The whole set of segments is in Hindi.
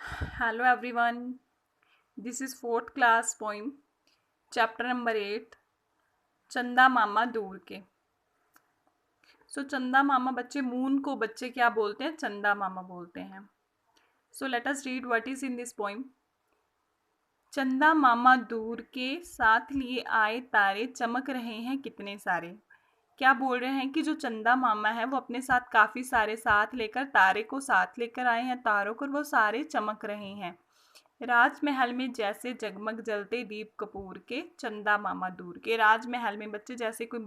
Hello everyone. This is fourth class poem, chapter number 8, चंदा मामा दूर के. सो चंदा मामा बच्चे मून को बच्चे क्या बोलते हैं? चंदा मामा बोलते हैं. So let us read what is in this poem. चंदा मामा दूर के साथ लिए आए तारे चमक रहे हैं कितने सारे. क्या बोल रहे हैं कि जो चंदा मामा है वो अपने साथ काफ़ी सारे साथ लेकर तारे को साथ लेकर आए हैं. तारों को वो सारे चमक रहे हैं. राजमहल में जैसे जगमग जलते दीप कपूर के चंदा मामा दूर के. राजमहल में बच्चे जैसे कोई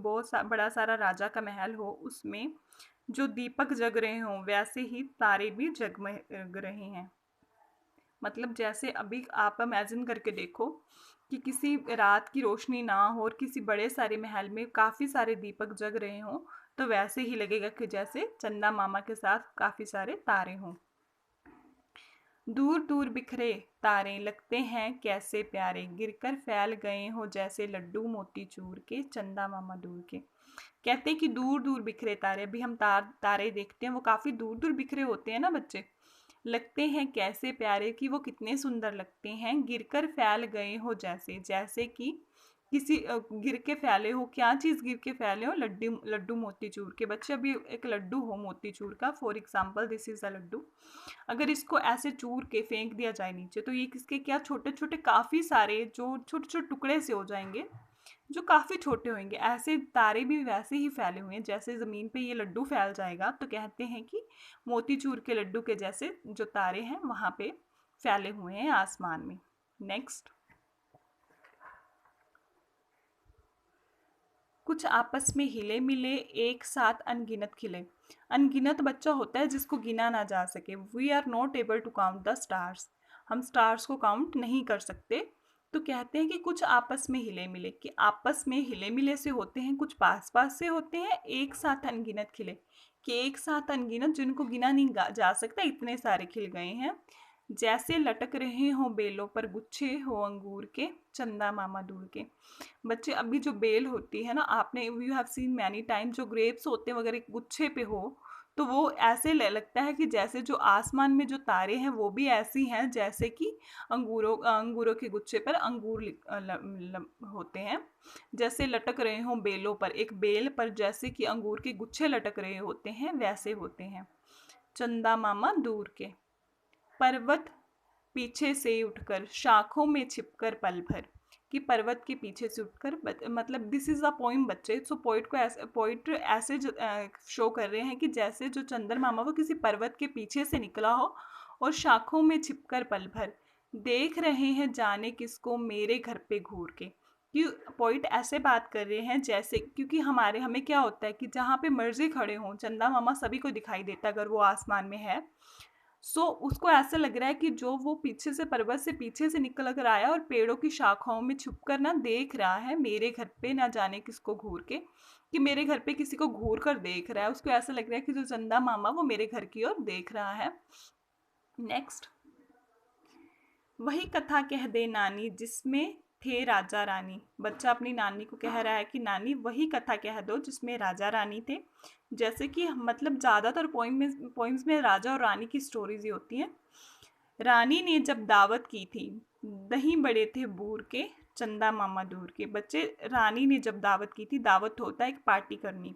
बड़ा सारा राजा का महल हो, उसमें जो दीपक जग रहे हों वैसे ही तारे भी जगमग रहे हैं. मतलब जैसे अभी आप इमेजिन करके देखो कि किसी रात की रोशनी ना हो और किसी बड़े सारे महल में काफ़ी सारे दीपक जग रहे हों, तो वैसे ही लगेगा कि जैसे चंदा मामा के साथ काफ़ी सारे तारे हों. दूर दूर बिखरे तारे लगते हैं कैसे प्यारे, गिरकर फैल गए हो जैसे लड्डू मोतीचूर के चंदा मामा दूर के. कहते हैं कि दूर दूर बिखरे तारे. अभी हम तारे देखते हैं वो काफ़ी दूर दूर बिखरे होते हैं ना बच्चे. लगते हैं कैसे प्यारे कि वो कितने सुंदर लगते हैं. गिरकर फैल गए हो जैसे जैसे कि किसी गिर के फैले हो. क्या चीज़ गिर के फैले हो? लड्डू लड्डू मोतीचूर के. बच्चे अभी एक लड्डू हो मोतीचूर का, for example this is a laddu. अगर इसको ऐसे चूर के फेंक दिया जाए नीचे तो ये किसके क्या छोटे छोटे काफ़ी सारे जो छोटे छोटे टुकड़े से हो जाएंगे जो काफ़ी छोटे होंगे. ऐसे तारे भी वैसे ही फैले हुए हैं जैसे ज़मीन पे ये लड्डू फैल जाएगा तो कहते हैं कि मोतीचूर के लड्डू के जैसे जो तारे हैं वहाँ पे फैले हुए हैं आसमान में. नेक्स्ट. कुछ आपस में हिले मिले एक साथ अनगिनत खिले. अनगिनत बच्चा होता है जिसको गिना ना जा सके. We are not able to count the stars. हम स्टार्स को काउंट नहीं कर सकते. तो कहते हैं कि कुछ आपस में हिले मिले, कि आपस में हिले मिले से होते हैं, कुछ पास पास से होते हैं. एक साथ अनगिनत खिले, कि एक साथ अनगिनत जिनको गिना नहीं जा सकता इतने सारे खिल गए हैं. जैसे लटक रहे हों बेलों पर गुच्छे हो अंगूर के चंदा मामा दूर के. बच्चे अभी जो बेल होती है ना, आपने you have seen many time, जो ग्रेप्स होते हैं अगर एक गुच्छे पे हो तो वो ऐसे लगता है कि जैसे जो आसमान में जो तारे हैं वो भी ऐसी हैं जैसे कि अंगूरों के गुच्छे पर अंगूर होते हैं. जैसे लटक रहे हों बेलों पर, एक बेल पर जैसे कि अंगूर के गुच्छे लटक रहे होते हैं वैसे होते हैं चंदा मामा दूर के. पर्वत पीछे से उठकर शाखों में छिपकर पल भर, कि पर्वत के पीछे से उठकर मतलब दिस इज़ अ पोइम बच्चे. सो पोइट ऐसे शो कर रहे हैं कि जैसे जो चंदर मामा वो किसी पर्वत के पीछे से निकला हो और शाखों में छिपकर पल भर देख रहे हैं जाने किसको मेरे घर पे घूर के. कि पोइट ऐसे बात कर रहे हैं जैसे, क्योंकि हमें क्या होता है कि जहाँ पे मर्जी खड़े हों चंदा मामा सभी को दिखाई देता है अगर वो आसमान में है. उसको ऐसा लग रहा है कि जो वो पीछे से पर्वत से पीछे से निकल कर आया और पेड़ों की शाखाओं में छुप कर ना देख रहा है मेरे घर पे ना जाने किसको घूर के, कि मेरे घर पे किसी को घूर कर देख रहा है. उसको ऐसा लग रहा है कि जो चंदा मामा वो मेरे घर की ओर देख रहा है. नेक्स्ट. वही कथा कह दे नानी जिसमें थे राजा रानी. बच्चा अपनी नानी को कह रहा है कि नानी वही कथा कह दो जिसमें राजा रानी थे. जैसे कि मतलब ज़्यादातर पोइम्स में राजा और रानी की स्टोरीज ही होती हैं. रानी ने जब दावत की थी दही बड़े थे बूर के चंदा मामा दूर के. बच्चे रानी ने जब दावत की थी, दावत होता है एक पार्टी करनी,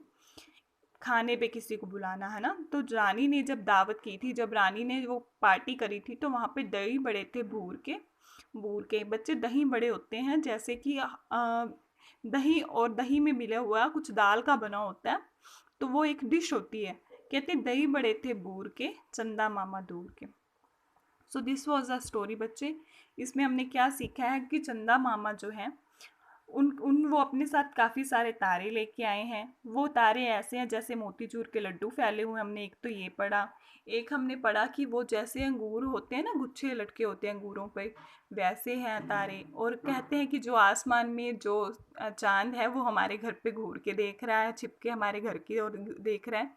खाने पे किसी को बुलाना है ना. तो रानी ने जब दावत की थी, जब रानी ने वो पार्टी करी थी तो वहाँ पे दही बड़े थे बूर के. बच्चे दही बड़े होते हैं जैसे कि दही और दही में मिला हुआ कुछ दाल का बना होता है, तो वो एक डिश होती है. कहते दही बड़े थे बूर के चंदा मामा दूर के. So this was a story बच्चे. इसमें हमने क्या सीखा है कि चंदा मामा जो हैं उन वो अपने साथ काफ़ी सारे तारे लेके आए हैं. वो तारे ऐसे हैं जैसे मोतीचूर के लड्डू फैले हुए. हमने एक तो ये पढ़ा. एक हमने पढ़ा कि वो जैसे अंगूर होते हैं ना, गुच्छे लटके होते हैं अंगूरों पे, वैसे हैं तारे. और कहते हैं कि जो आसमान में जो चांद है वो हमारे घर पे घूर के देख रहा है, छिपके हमारे घर की ओर देख रहा है.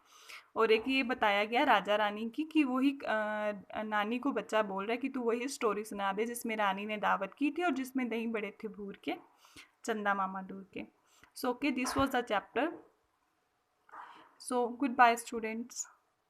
और एक ये बताया गया राजा रानी की कि वही नानी को बच्चा बोल रहा है कि तू वही स्टोरी सुना दे जिसमें रानी ने दावत की थी और जिसमें दही बड़े थे भूर के चंदा मामा दूर के. So okay, this was the chapter. So goodbye students.